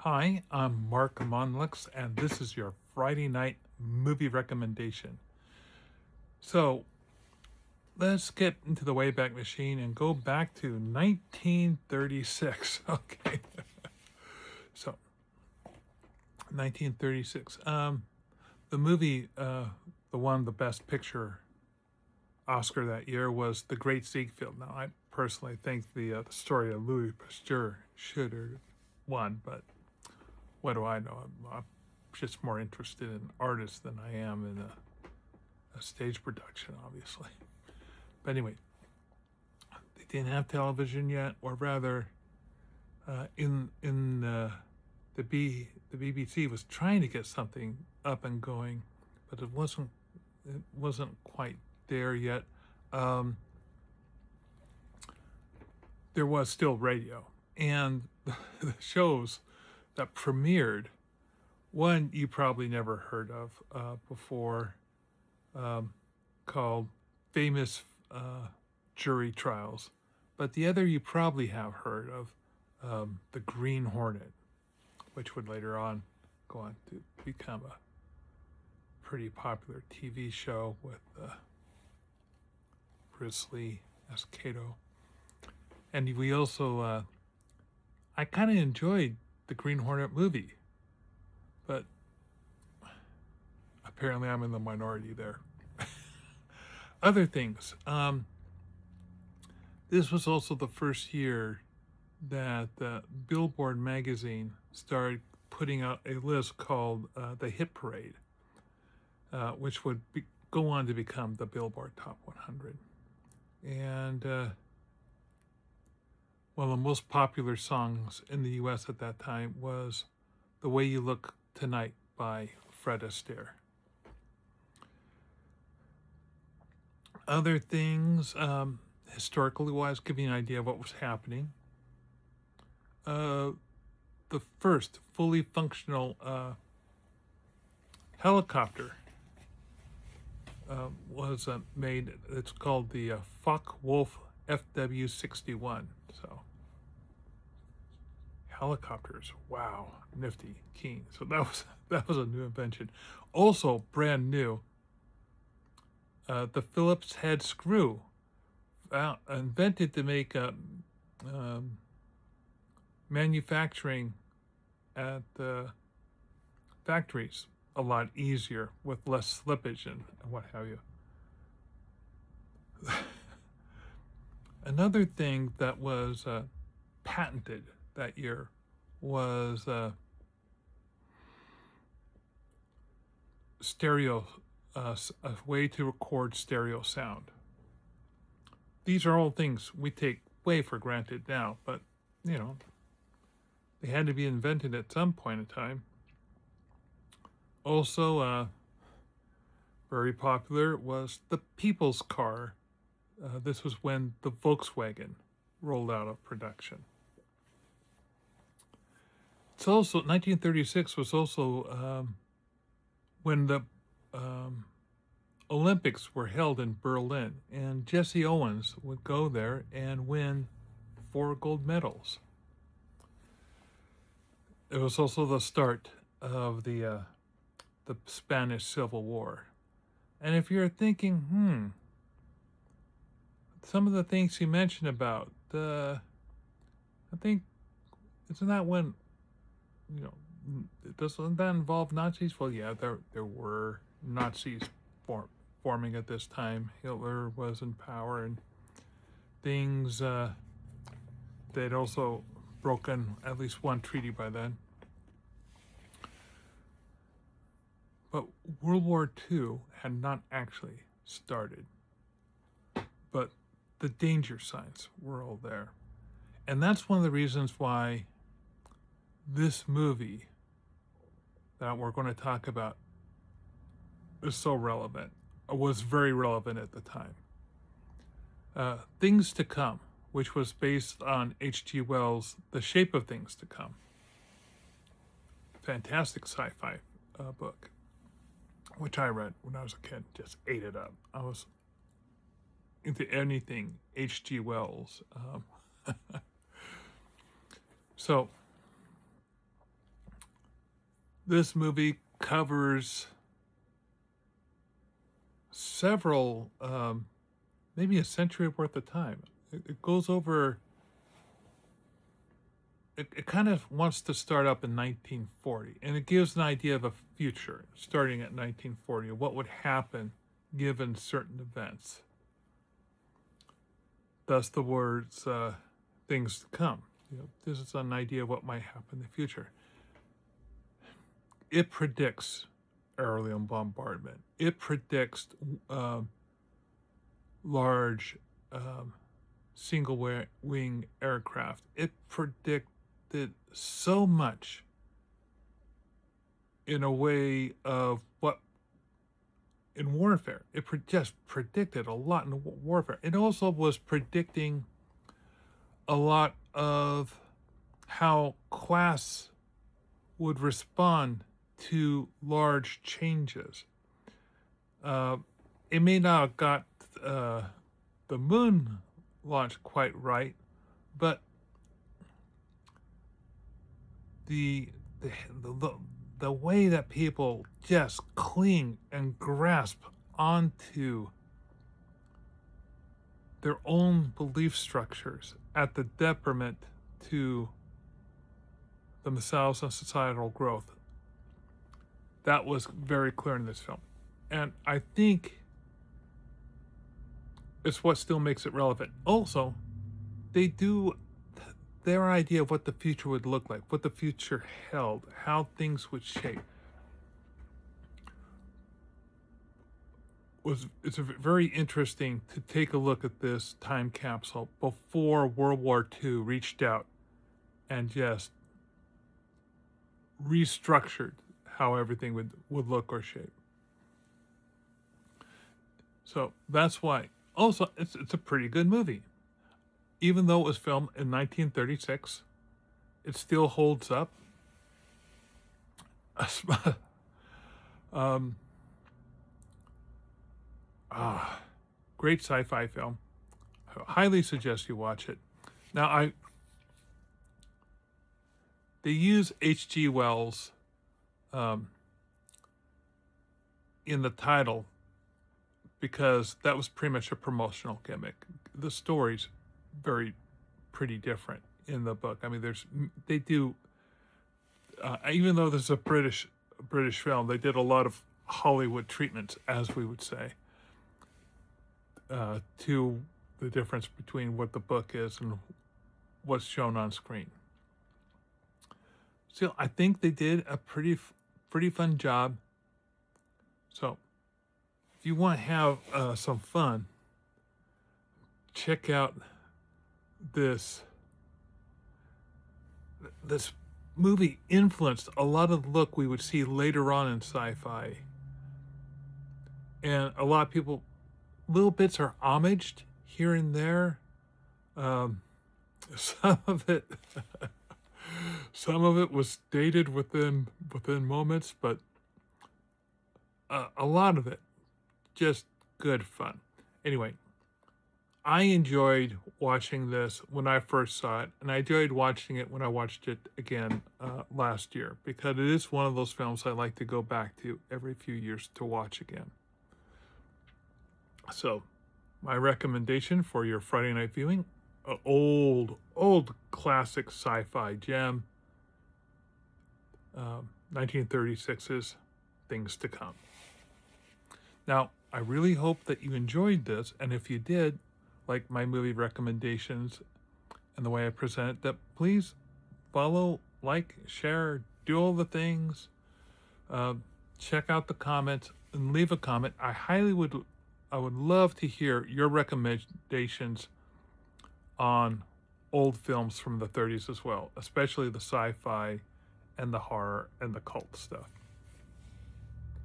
Hi, I'm Mark Monlux, and this is your Friday night movie recommendation. So let's get into the Wayback Machine and go back to 1936. Okay, so 1936. The movie, the one the Best Picture Oscar that year was The Great Ziegfeld. Now, I personally think the story of Louis Pasteur should have won, but what do I know? I'm just more interested in artists than I am in a stage production, obviously. But anyway, they didn't have television yet, or rather, in the BBC was trying to get something up and going, but it wasn't quite there yet. Um, there was still radio, and the shows that premiered, one you probably never heard of before, called Famous Jury Trials, but the other you probably have heard of, The Green Hornet, which would later on go on to become a pretty popular TV show with Bruce Lee as Kato. And we also, I kind of enjoyed the Green Hornet movie, but apparently I'm in the minority there. Other things. This was also the first year that Billboard magazine started putting out a list called the Hit Parade, which would go on to become the Billboard Top 100. And one of the most popular songs in the US at that time was The Way You Look Tonight by Fred Astaire. Other things, historically wise, give you an idea of what was happening. The first fully functional helicopter was made. It's called the Focke-Wulf FW-61. So helicopters, wow, nifty, keen. So that was a new invention. Also brand new, the Phillips head screw, invented to make manufacturing at the factories a lot easier with less slippage and what have you. Another thing that was patented that year was stereo, a way to record stereo sound. These are all things we take way for granted now, but you know, they had to be invented at some point in time. Also, very popular was the people's car. This was when the Volkswagen rolled out of production. It's also 1936 was also when the Olympics were held in Berlin, and Jesse Owens would go there and win 4 gold medals. It was also the start of the Spanish Civil War. And if you're thinking, some of the things he mentioned about I think, isn't that when, doesn't that involve Nazis? Well, yeah, there were Nazis forming at this time. Hitler was in power, and things. They'd also broken at least one treaty by then. But World War II had not actually started. But the danger signs were all there. And that's one of the reasons why this movie that we're going to talk about is so relevant, was very relevant at the time. Things to Come, which was based on H.G. Wells' The Shape of Things to Come. Fantastic sci-fi book, which I read when I was a kid, just ate it up. I was into anything H.G. Wells. So This movie covers several, maybe a century worth of time. It goes over, it kind of wants to start up in 1940, and it gives an idea of a future starting at 1940, what would happen given certain events. Thus the words, things to come. This is an idea of what might happen in the future. It predicts aerial bombardment. It predicts large single-wing aircraft. It predicted so much in a way of what in warfare. It just predicted a lot in warfare. It also was predicting a lot of how class would respond to large changes. It may not have got the moon launch quite right, but the way that people just cling and grasp onto their own belief structures at the detriment to themselves and societal growth. That was very clear in this film. And I think it's what still makes it relevant. Also, they do their idea of what the future would look like, what the future held, how things would shape. It's very interesting to take a look at this time capsule before World War II reached out and just restructured how everything would look or shape. So that's why. Also, it's a pretty good movie. Even though it was filmed in 1936, it still holds up. Great sci-fi film. I highly suggest you watch it. Now, they use H.G. Wells in the title because that was pretty much a promotional gimmick. The story's pretty different in the book. I mean, they do, even though this is a British film, they did a lot of Hollywood treatments, as we would say, to the difference between what the book is and what's shown on screen. Still, I think they did a pretty fun job. So, if you want to have some fun, check out this movie. Influenced a lot of the look we would see later on in sci-fi, and a lot of people, little bits are homaged here and there. Some of it was dated within moments, but a lot of it just good fun. Anyway, I enjoyed watching this when I first saw it, and I enjoyed watching it when I watched it again last year, because it is one of those films I like to go back to every few years to watch again. So, my recommendation for your Friday night viewing, old classic sci-fi gem, 1936's Things to Come. Now, I really hope that you enjoyed this, and if you did, like my movie recommendations and the way I present it, that please follow, like, share, do all the things. Check out the comments and leave a comment. I would love to hear your recommendations on old films from the 30s as well, especially the sci-fi and the horror and the cult stuff.